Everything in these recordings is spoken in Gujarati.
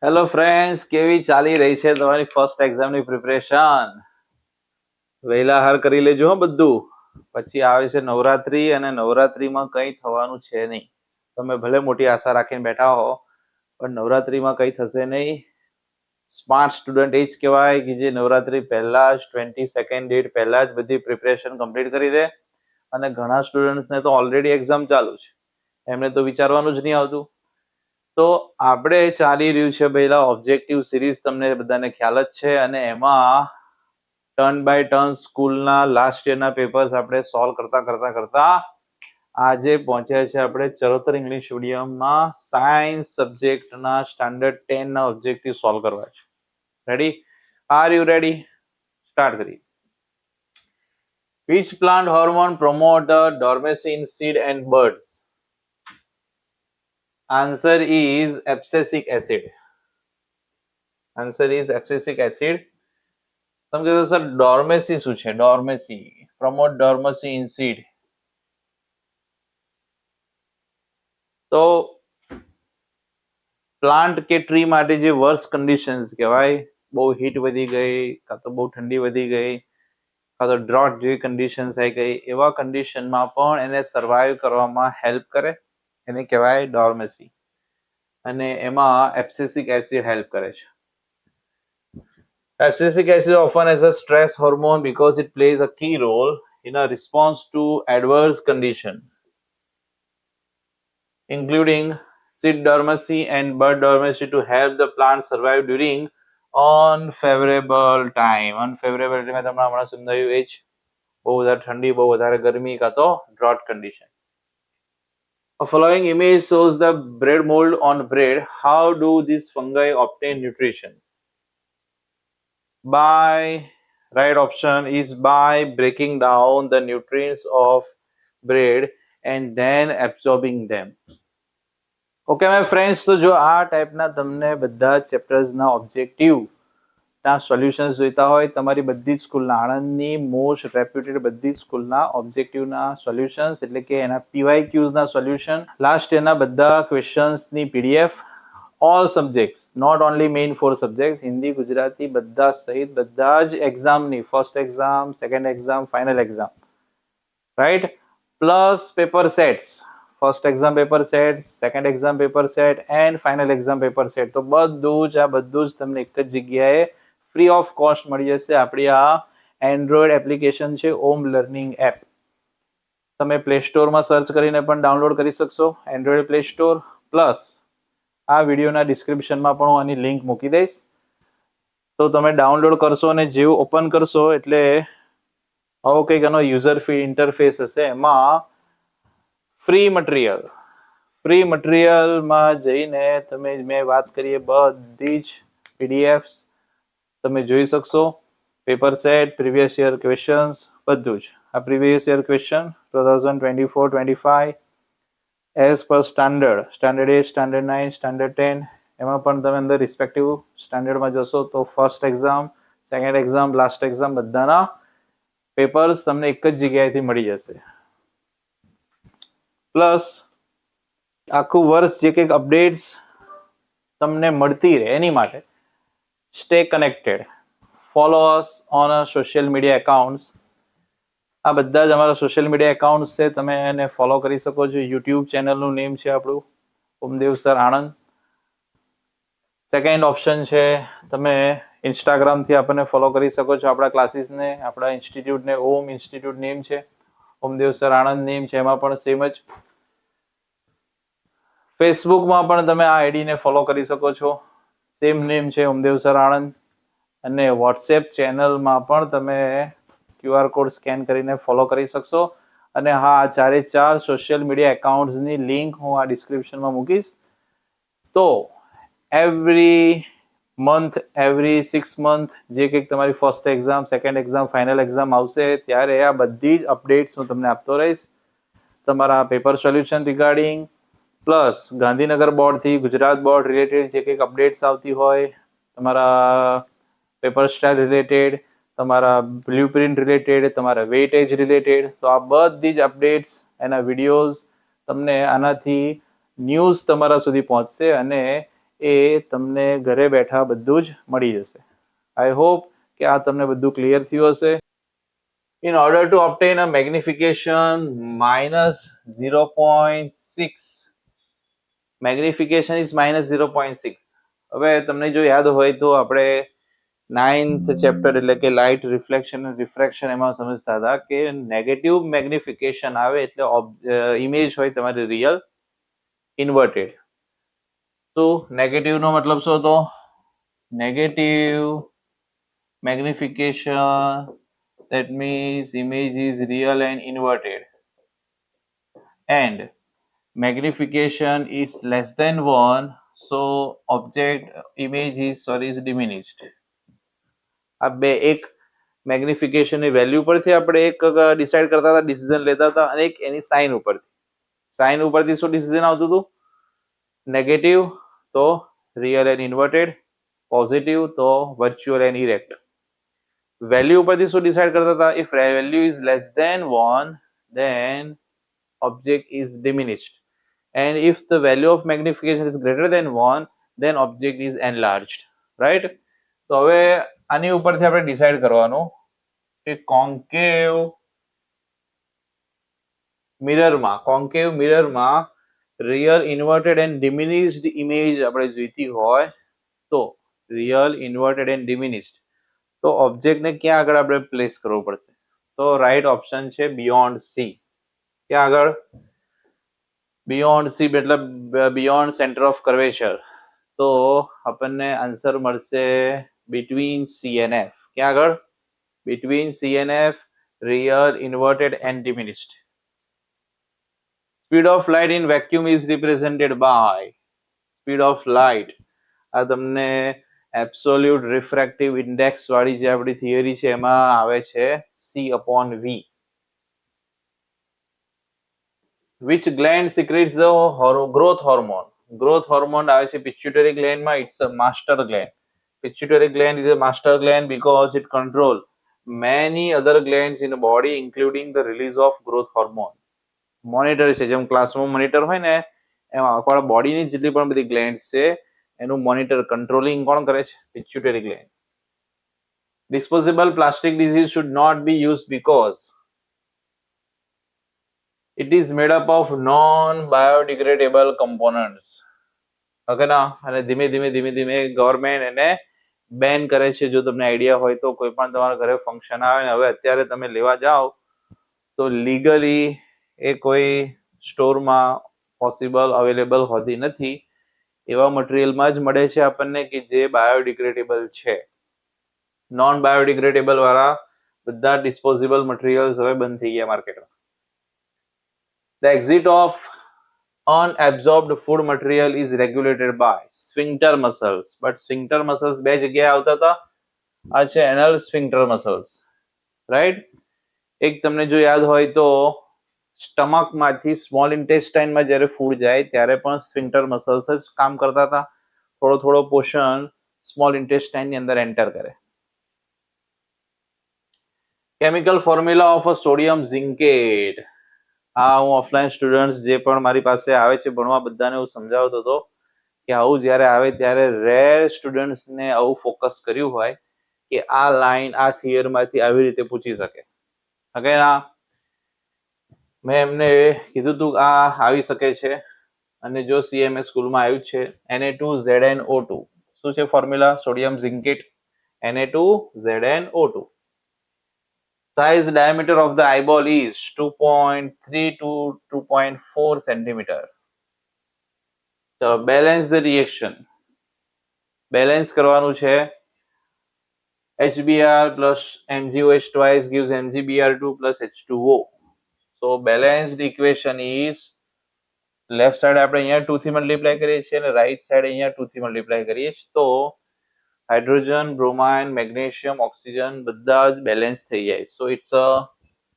હેલો ફ્રેન્ડ્સ, કેવી ચાલી રહી છે તમારી ફર્સ્ટ એક્ઝામની પ્રિપરેશન? વહેલા હાર કરી લેજો હો બધું. પછી આવે છે નવરાત્રી અને નવરાત્રીમાં કંઈ થવાનું છે નહીં. તમે ભલે મોટી આશા રાખીને બેઠા હો, પણ નવરાત્રીમાં કંઈ થશે નહીં. સ્માર્ટ સ્ટુડન્ટ એ જ કહેવાય કે જે નવરાત્રી પહેલા જ 22nd ડેટ પહેલા જ બધી પ્રિપરેશન કમ્પ્લીટ કરી દે. અને ઘણા સ્ટુડન્ટ્સને તો ઓલરેડી એક્ઝામ ચાલુ છે, એમને તો વિચારવાનું જ નહીં આવતું. તો આપણે ચાલી રહ્યું છે પહેલા ઓબ્જેક્ટિવ સિરીઝ, તમને બધાને ખ્યાલ જ છે, અને એમાં ટર્ન બાય ટર્ન સ્કૂલના લાસ્ટ યરના પેપર્સ આપણે સોલ્વ કરતા આજે પહોંચ્યા છે આપણે ચરોતર ઇંગ્લિશ મીડિયમમાં સાયન્સ સબ્જેક્ટના સ્ટાન્ડર્ડ 10 ના ઓબ્જેક્ટિવ સોલ્વ કરવા છે. Ready? Are you ready? Start કરીએ. Which plant hormone promote dormancy in seed and birds? Answer is abscisic acid. Answer is abscisic acid. તમે કહેશો સર ડોર્મેસી શું છે? ડોર્મેસી, પ્રમોટ ડોર્મસી ઇન સીડ. તો પ્લાન્ટ કે ટ્રી માટે જે વર્સ્ટ કન્ડિશન્સ કહેવાય, બહુ હીટ વધી ગઈ, કાં તો બહુ ઠંડી વધી ગઈ, કાં તો ડ્રોટ જેવી કન્ડિશન થઈ ગઈ, એવા કન્ડિશનમાં પણ એને સર્વાઈવ કરવામાં હેલ્પ કરે, એને કહેવાય ડોર્મેસી. અને એમાં એબ્સેસિક એસિડ હેલ્પ કરે છે. Abscisic acid often as a stress hormone because it plays a key role in a response to adverse condition, including seed dormancy and bud dormancy, to help the plant survive during unfavorable time. Unfavorable એટલે મેં તમને હમણાં સમજાવ્યું એ જ, બહુ વધારે ઠંડી, બહુ વધારે ગરમી, કાં તો drought condition. A following image shows the bread mold on bread. How do these fungi obtain nutrition? By right option is by breaking down the nutrients of bread and then absorbing them. Okay my friends, તો જો આ ટાઈપના તમને બધા ચેપ્ટર્સના ઓબ્જેક્ટિવના સોલ્યુશન્સ જોઈતા હોય, તમારી બધી જ સ્કૂલના, આણંદની મોસ્ટ રેપ્યુટેડ બધી જ સ્કૂલના ઓબ્જેક્ટિવના સોલ્યુશન્સ, એટલે કે એના PYQsના સોલ્યુશન, લાસ્ટ યરના બધા ક્વેશ્ચન્સની PDF, all subjects, not only main 4 subjects, Hindi, Gujarati બધા સહિત બધા જ એક્ઝામની, first exam, second exam, final exam, right, plus paper sets, first exam paper set, second exam paper set and final exam paper set. તો બધું જ તમને એક જ જગ્યાએ ફ્રી ઓફ કોસ્ટ મળી જશે. આપણી આ એન્ડ્રોઈડ એપ્લિકેશન છે ઓમ લર્નિંગ એપ. તમે પ્લે સ્ટોરમાં સર્ચ કરીને પણ ડાઉનલોડ કરી શકશો, એન્ડ્રોઈડ પ્લે સ્ટોર. પ્લસ આ વિડીયોના ડિસ્ક્રિપ્શનમાં પણ હું આની લિંક મૂકી દઈશ. તો તમે ડાઉનલોડ કરશો અને જેવું ઓપન કરશો એટલે આવો કંઈક એનો યુઝર ફી ઇન્ટરફેસ હશે. એમાં ફ્રી મટીરિયલમાં જઈને તમે મેં વાત કરીએ બધી જ PDFs તમે જોઈ શકશો. Paper set, previous year questions, બધું જ. આ previous year question 2024-25 as per standard 8, standard 9, standard 10, એમાં પણ તમે અંદર રિસ્પેક્ટિવ સ્ટાન્ડર્ડમાં જશો તો first exam, second exam, last exam બધાના પેપર્સ તમને એક જ જગ્યાએથી મળી જશે. પ્લસ આખું વર્ષ જે કંઈક અપડેટ્સ તમને મળતી રહે એની માટે stay connected, follow us on social media accounts. આ બધા જ અમારા સોશિયલ મીડિયા એકાઉન્ટ્સ છે, તમે એને ફોલો કરી શકો છો. યુટ્યુબ ચેનલનું નેમ છે આપણું Omdev sir Anand. Second option છે, તમે ઇન્સ્ટાગ્રામથી આપણને ફોલો કરી શકો છો. આપણા ક્લાસીસને, આપણા ઇન્સ્ટિટ્યૂટને ઓમ ઇન્સ્ટિટ્યૂટ નેમ છે, ઓમદેવ સર આણંદ નેમ છે, એમાં પણ સેમ જ. ફેસબુકમાં પણ તમે આ આઈડીને ફોલો કરી શકો છો, સેમ નેમ છે ઓમદેવ સર આણંદ. અને વોટ્સએપ ચેનલમાં પણ તમે QR કોડ સ્કેન કરીને ફોલો કરી શકશો. અને હા, આ 4 સોશિયલ મીડિયા એકાઉન્ટ્સની લિંક હું આ ડિસ્ક્રિપ્શનમાં મૂકીશ. તો એવરી મંથ, એવરી 6 મંથ જે કંઈક તમારી first exam, second exam, final exam આવશે ત્યારે આ બધી જ અપડેટ્સ હું તમને આપતો રહીશ. તમારા paper solution regarding, plus Gandhinagar બોર્ડથી ગુજરાત બોર્ડ રિલેટેડ જે કંઈક અપડેટ્સ આવતી હોય, તમારા પેપર સ્ટાઇલ રિલેટેડ, તમારા બ્લુ પ્રિન્ટ રિલેટેડ, તમારા વેઇટેજ રિલેટેડ, તો આ બધી જ અપડેટ્સ, એના વિડીયોઝ તમને આનાથી ન્યૂઝ તમારા સુધી પહોંચશે. અને એ તમને ઘરે બેઠા બધું જ મળી જશે. આઈ હોપ કે આ તમને બધું ક્લિયર થયું હશે. In order to obtain a magnification minus 0.6, magnification is minus 0.6. હવે તમને જો યાદ હોય તો આપણે 9th ચેપ્ટર એટલે કે લાઇટ રિફ્લેક્શન અને રિફ્રેક્શન એમાં સમજતા હતા કે નેગેટિવ મેગ્નિફિકેશન આવે એટલે ઇમેજ હોય તમારી રિયલ ઇન્વર્ટેડ. તો નેગેટિવ નો મતલબ શું હતો? Negative magnification, that means image is real and inverted, and magnification is less than 1, so object image is diminished. આ બે એક મેગ્નિફિકેશન ની વેલ્યુ પરથી આપણે એક ડિસાઈડ કરતા હતા, ડિસિઝન લેતા હતા, અને એક એની સાઇન ઉપરથી. સાઇન ઉપરથી શું ડિસિઝન આવતું હતું? નેગેટિવ તો રિયલ એન્ડ ઇન્વર્ટેડ, પોઝિટિવ તો વર્ચ્યુઅલ એન્ડ ઇરેક્ટ. વેલ્યુ ઉપરથી શું ડિસાઈડ કરતા હતા? If value is less than 1 then object is diminished, and if the value of magnification is greater than 1 then object is enlarged, right? તો હવે આની ઉપરથી આપણે ડિસાઈડ કરવાનું કે કોન્કેવ મિરરમાં રિયલ ઇન્વર્ટેડ એન્ડ ડિમિનિશ્ડ ઇમેજ આપણે જોઈતી હોય તો રિયલ ઇન્વર્ટેડ એન્ડ ડિમિનિશ્ડ તો ઓબ્જેક્ટને ક્યાં આગળ આપણે પ્લેસ કરવો પડશે? તો રાઈટ ઓપ્શન છે બિયોન્ડ સી. ક્યાં આગળ? બિયોન્ડ સી મતલબ બિયોન્ડ સેન્ટર ઓફ કર્વેચર. તો આપણને આન્સર મળશે બિટવીન સી એન્ડ એફ. ક્યાં આગળ? Between C and F, real inverted and diminished. Speed of light in vacuum is represented by. Speed of light આ તમને એબ્સોલ્યુટ રિફ્રેક્ટિવ ઇન્ડેક્સ વાળી જે આપણી થિયરી છે એમાં આવે છે C/V. Which gland secretes the growth hormone? Growth hormone આવે છે pituitary gland માં. It's a master gland. Pituitary gland is a master gland because it controls many other glands in the body including the release of growth hormone. Monitor છે, જેમ ક્લાસમાં મોનિટર હોય ને એમાં આપણા બોડીની જેટલી પણ બધી ગ્લેન્ડ્સ છે એનું મોનિટર કંટ્રોલિંગ કોણ કરે છે? Pituitary gland. Disposable plastic disease should not be used because it is made up of non-biodegradable components. Okay ના? અને ધીમે ધીમે ગવર્મેન્ટ એને બેન કરે છે. જો તમને આઈડિયા હોય તો કોઈ પણ તમારા ઘરે ફંક્શન આવે ને હવે અત્યારે તમે લેવા જાઓ તો લીગલી એ કોઈ સ્ટોરમાં પોસિબલ અવેલેબલ હોતી નથી. એવા મટીરિયલમાં જ મળે છે આપણને કે જે બાયોડિગ્રેડેબલ છે. નોન બાયોડિગ્રેડેબલ વાળા બધા ડિસ્પોઝેબલ મટીરિયલ્સ હવે બંધ થઈ ગયા માર્કેટમાં. The exit of unabsorbed food material is regulated by sphincter muscles. But sphincter muscles બે જગ્યાએ આવતા હતા. આ છે anal sphincter muscles, right? એક તમને જો યાદ હોય તો સ્ટમક માંથી સ્મોલ ઇન્ટેસ્ટાઇન માં જ્યારે ફૂડ જાય ત્યારે પણ સ્ફિન્ક્ટર મસલ્સ જ કામ કરતા હતા. થોડો પોર્શન સ્મોલ ઇન્ટેસ્ટાઇન ની અંદર એન્ટર કરે. Chemical formula of a sodium zincate. આ હું ઓફલાઈન સ્ટુડન્ટ્સ જે પણ મારી પાસે આવે છે ભણવા બધાને હું સમજાવતો હતો કે આવું જ્યારે આવે ત્યારે રેર સ્ટુડન્ટ્સને આવું ફોકસ કર્યું હોય કે આ લાઈન આ થિયરમાંથી આવી રીતે પૂછી શકે. ઓકે ના? મેં એમને કીધું હતું આ આવી શકે છે અને જો CMA સ્કૂલમાં આવ્યું છે Na2ZnO2. શું છે formula? Sodium zincate Na2ZnO2. Size diameter of the eyeball is 2.3 to 2.4 centimeter. So balance the reaction. Balance કરવાનું છે. HBr plus MgOH twice gives MgBr2 plus H2O. So balanced equation is left side આપણે અહીંયા 2 થી મલ્ટીપ્લાય કરીએ છીએ અને રાઈટ સાઈડ અહીંયા 2 થી મલ્ટીપ્લાય કરીએ છીએ. તો હાઇડ્રોજન, બ્રોમાઇન, મેગ્નેશિયમ, ઓક્સિજન બધા જ બેલેન્સ થઈ જાય. So it's a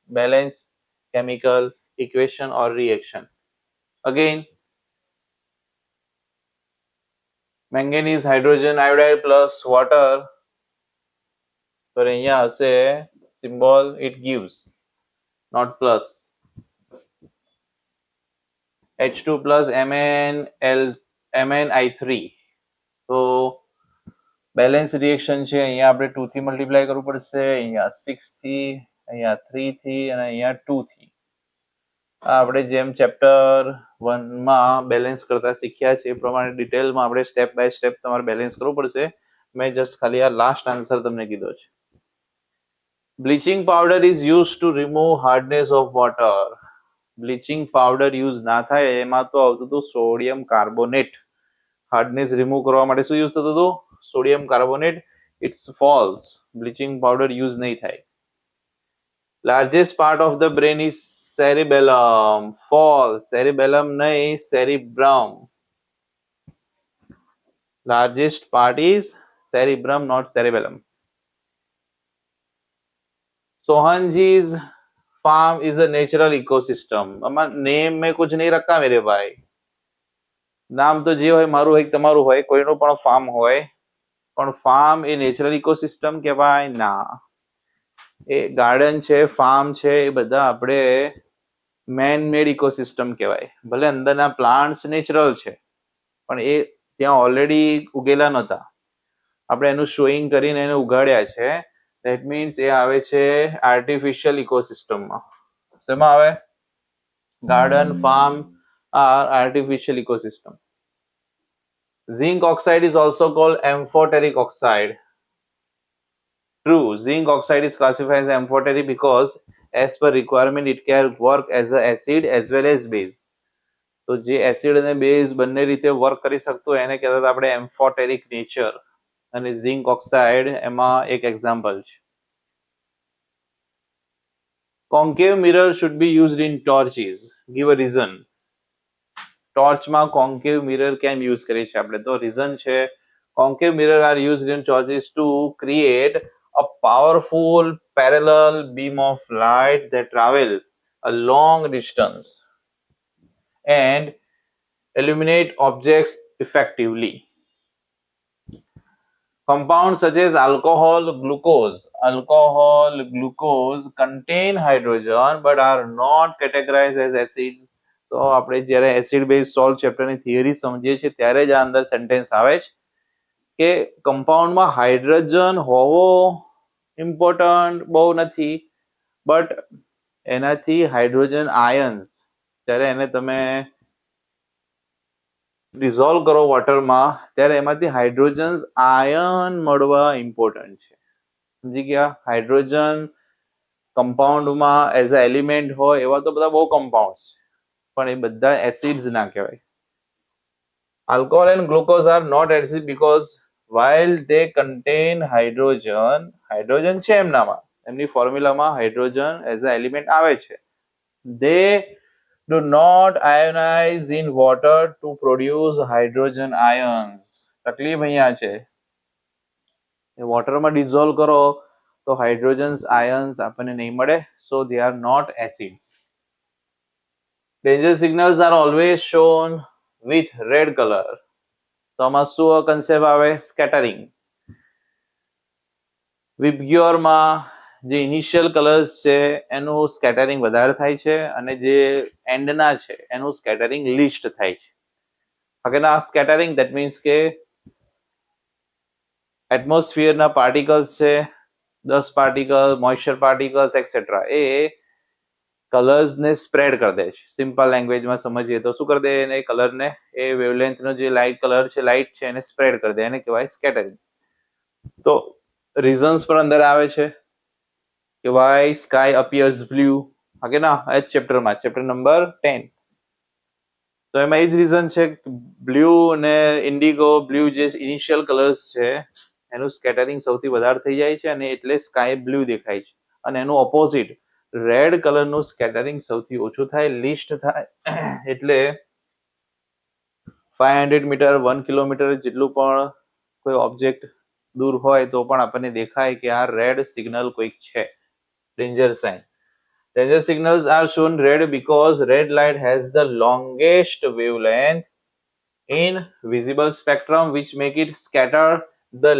balance chemical equation or reaction. Again, manganese hydrogen iodide plus water. તો અહીંયા હશે symbol it gives, not plus. H2 plus MnI3. તો બેલેન્સ રિએક્શન છે, અહીંયા આપણે 2 થી મલ્ટીપ્લાય કરવું પડશે, અહીંયા 6 થી, અહીંયા 3 થી અને અહીંયા 2 થી. આપણે જેમ ચેપ્ટર 1 માં બેલેન્સ કરતા શીખ્યા છે એ પ્રમાણે ડિટેલમાં આપણે સ્ટેપ બાય સ્ટેપ તમારે બેલેન્સ કરવું પડશે. મેં જસ્ટ ખાલી આ લાસ્ટ આન્સર તમને કીધો છે. Bleaching powder is use to remove hardness of water. Bleaching powder use ના થાય એમાં તો આવતું હતું સોડિયમ કાર્બોનેટ. હાર્ડનેસ રિમૂવ કરવા માટે શું યુઝ થતું હતું? Sodium carbonate. It's false. Bleaching powder use નહીં થાય. Largest part of the brain is cerebellum. False. Cerebellum નહીં, cerebrum. Largest part is cerebrum, not cerebellum. Sohanji's farm is a natural ecosystem. Name में कुछ नहीं रखा मेरे भाई. नाम तो जे होय मारू होय तमारू होय, कोईनो पण फार्म होय, पण फार्म ए नेचुरल इकोसिस्टम कहेवाय ना. ए गार्डन छे, फार्म छे, ए बधा आपणे મેન મેડ ઇકોસિસ્ટમ કહેવાય. ભલે અંદરના પ્લાન્ટ્સ નેચરલ છે પણ એ ત્યાં ઓલરેડી ઉગેલા નહોતા, આપણે એનું શોઈંગ કરીને એને ઉગાડ્યા છે. ધેટ મીન્સ એ આવે છે આર્ટિફિશિયલ ઇકોસિસ્ટમમાં. શેમાં આવે? Garden, farm are artificial ecosystem. Zinc oxide is also called amphoteric oxide. True, zinc oxide is classified as amphoteric because as per requirement it can work as a acid as well as base. તો જે એસિડ અને બેઝ બંને રીતે વર્ક કરી શકતું એને કહેતા હતા આપણે એમ્ફોટેરિક નેચર, અને ઝિંક ઓક્સાઇડ એમાં એક એક્ઝામ્પલ છે. Concave mirror should be used in torches. Give a reason. ટોર્ચમાં કોન્કેવ મિરર કેમ યુઝ કરીએ છીએ આપણે? તો રીઝન છે, concave mirror are used in torches to create a powerful parallel beam of light that travel a long distance and illuminate objects effectively. Compounds such as alcohol, glucose contain hydrogen but are not categorized as acids. તો આપણે જ્યારે એસિડ બેઝ સોલ્ટ ચેપ્ટરની થિયરી સમજીએ છીએ ત્યારે જ આ અંદર સેન્ટેન્સ આવે છે કે કમ્પાઉન્ડમાં હાઇડ્રોજન હોવો ઇમ્પોર્ટન્ટ બહુ નથી, બટ એનાથી હાઇડ્રોજન આયન્સ જ્યારે એને તમે ડિઝોલ્વ કરો વોટરમાં ત્યારે એમાંથી હાઇડ્રોજન્સ આયન મળવા ઇમ્પોર્ટન્ટ છે. સમજી ગયા? હાઇડ્રોજન કમ્પાઉન્ડમાં એઝ અ એલિમેન્ટ હોય એવા તો બધા બહુ કમ્પાઉન્ડ્સ છે, પણ એ બધા એસિડ્સ ના કહેવાય. Alcohol and glucose are not acids because while they contain hydrogen છે એમનામાં, એમની ફોર્મ્યુલામાં હાઇડ્રોજન એઝ અ એલિમેન્ટ આવે છે, they do not ionize in water to produce hydrogen ions. તકલીફ અહીંયા છે, વોટરમાં ડિઝોલ્વ કરો તો હાઇડ્રોજન આયન્સ આપણને નહીં મળે, so they are not acids. Danger signals are always shown with red color. તો આમાં શું કન્સેપ્ટ આવે? સ્કેટરિંગ. વિબગ્યોરમાં જે ઇનિશિયલ કલર્સ છે એનું સ્કેટરિંગ વધારે થાય છે અને જે એન્ડના છે એનું સ્કેટરિંગ લીસ્ટ થાય છે. આગળના સ્કેટરિંગ ધેટ મીન્સ કે એટમોસ્ફિયરના પાર્ટિકલ્સ છે, 10 પાર્ટિકલ, મોઇસ્ચર પાર્ટિકલ્સ એક્સેટ્રા, એ કલર્સને સ્પ્રેડ કરી દે છે. સિમ્પલ લેંગ્વેજમાં સમજીએ તો શું કરી દે? એને કલરને, એ વેવલેન્થનો જે લાઇટ કલર છે, લાઇટ છે, એને સ્પ્રેડ કરી દે, એને કહેવાય સ્કેટરિંગ. તો રીઝન્સ પણ અંદર આવે છે કે Y sky appears blue. Okay ના, આ જ ચેપ્ટરમાં, ચેપ્ટર નંબર 10. તો એમાં એ જ રીઝન છે, બ્લુ અને ઇન્ડિગો બ્લુ જે ઇનિશિયલ કલર્સ છે એનું સ્કેટરિંગ સૌથી વધારે થઈ જાય છે અને એટલે સ્કાય બ્લુ દેખાય છે. અને એનું ઓપોઝિટ રેડ કલરનું સ્કેટરિંગ સૌથી ઓછું થાય, લીસ્ટ થાય. એટલે 500 મીટર, 1 કિલોમીટર જેટલું પણ કોઈ ઓબ્જેક્ટ દૂર હોય તો પણ આપણને દેખાય કે આ રેડ સિગ્નલ કોઈક છે, danger sign. Danger signals are shown red because red light has the longest wavelength in visible spectrum, which make it scatter the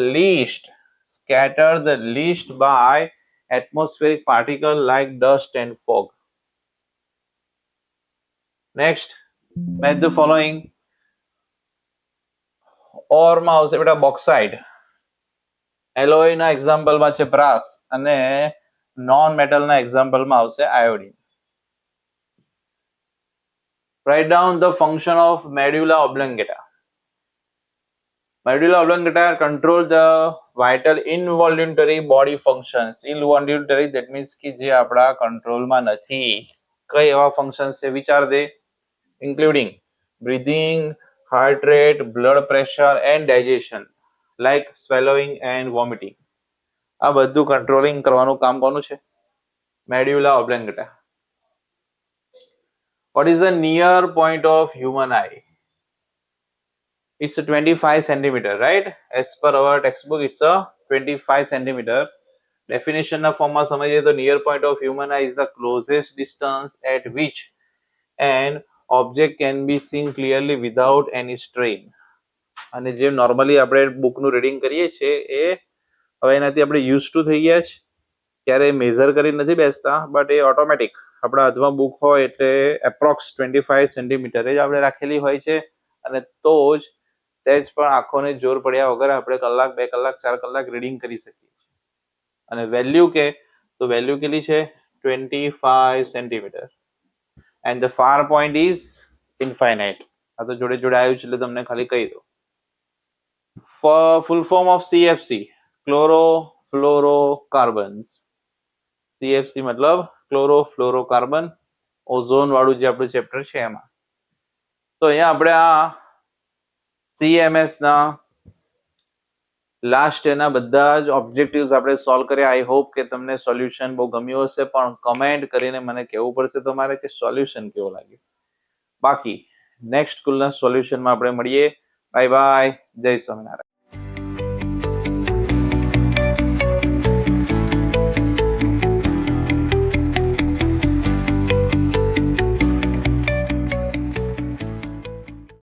least by atmospheric particle like dust and fog. Next, match the following. ઓરમાં આવશે બેટા બોક્સાઇટ. એલોયના એક્ઝામ્પલમાં છે બ્રાસ અને નોન મેટલના એક્ઝામ્પલમાં આવશે iodine. Write down the function of medulla oblongata. Medulla oblongata control the vital involuntary body functions. Involuntary that means કે જે આપણા કંટ્રોલમાં નથી. કઈ એવા ફંક્શન્સ છે વિચાર દે, including breathing, heart rate, blood pressure and digestion, like swallowing and vomiting. આ બધું કંટ્રોલિંગ કરવાનું કામ કોનું છે? Medulla ઓબ્લોંગેટા. What is the near point of human eye? It's a 25 centimeter, right? As per our textbook, it's a 25 centimeter. Definition ના ફોર્મમાં સમજીએ તો near point of human eye is the closest distance at which an object can be seen clearly without any strain. અને જે નોર્મલી આપણે બુકનું રીડિંગ કરીએ છીએ એ હવે એનાથી આપણે યુઝ ટુ થઈ ગયા છે, ક્યારે મેઝર કરી નથી બેસતા, બટ એ ઓટોમેટિક આપણા હાથમાં બુક હોય એટલે એપ્રોક્સ 25 સેન્ટીમીટર જ આપણે રાખેલી હોય છે, અને તો જ સહેજ પણ આંખોને જોર પડ્યા વગર આપણે કલાક 2 કલાક 4 કલાક રીડિંગ કરી શકીએ છીએ. અને વેલ્યુ કે તો વેલ્યુ કેટલી છે? 25 centimetre. And the far point is infinite. આ તો જોડે જોડે આવ્યું છે એટલે તમને ખાલી કહી દો. Full form of CFC, ક્લોરોફ્લોરોકાર્બન્સ. CFC મતલબ ક્લોરોફ્લોરોકાર્બન, ઓઝોન વાળું જે આપણું ચેપ્ટર છે એમાં. તો અહીંયા આપણે આ CMS ના લાસ્ટ એના બધા જ ઓબ્જેક્ટિવ્સ આપણે સોલ્વ કર્યા. આઈ હોપ કે તમને સોલ્યુશન બહુ ગમ્યું હશે, પણ કમેન્ટ કરીને મને કહેવું પડશે તમારે કે સોલ્યુશન કેવો લાગ્યો. બાકી નેક્સ્ટ સ્કૂલના સોલ્યુશનમાં આપણે મળીએ. Bye bye. જય સ્વામિનારાયણ.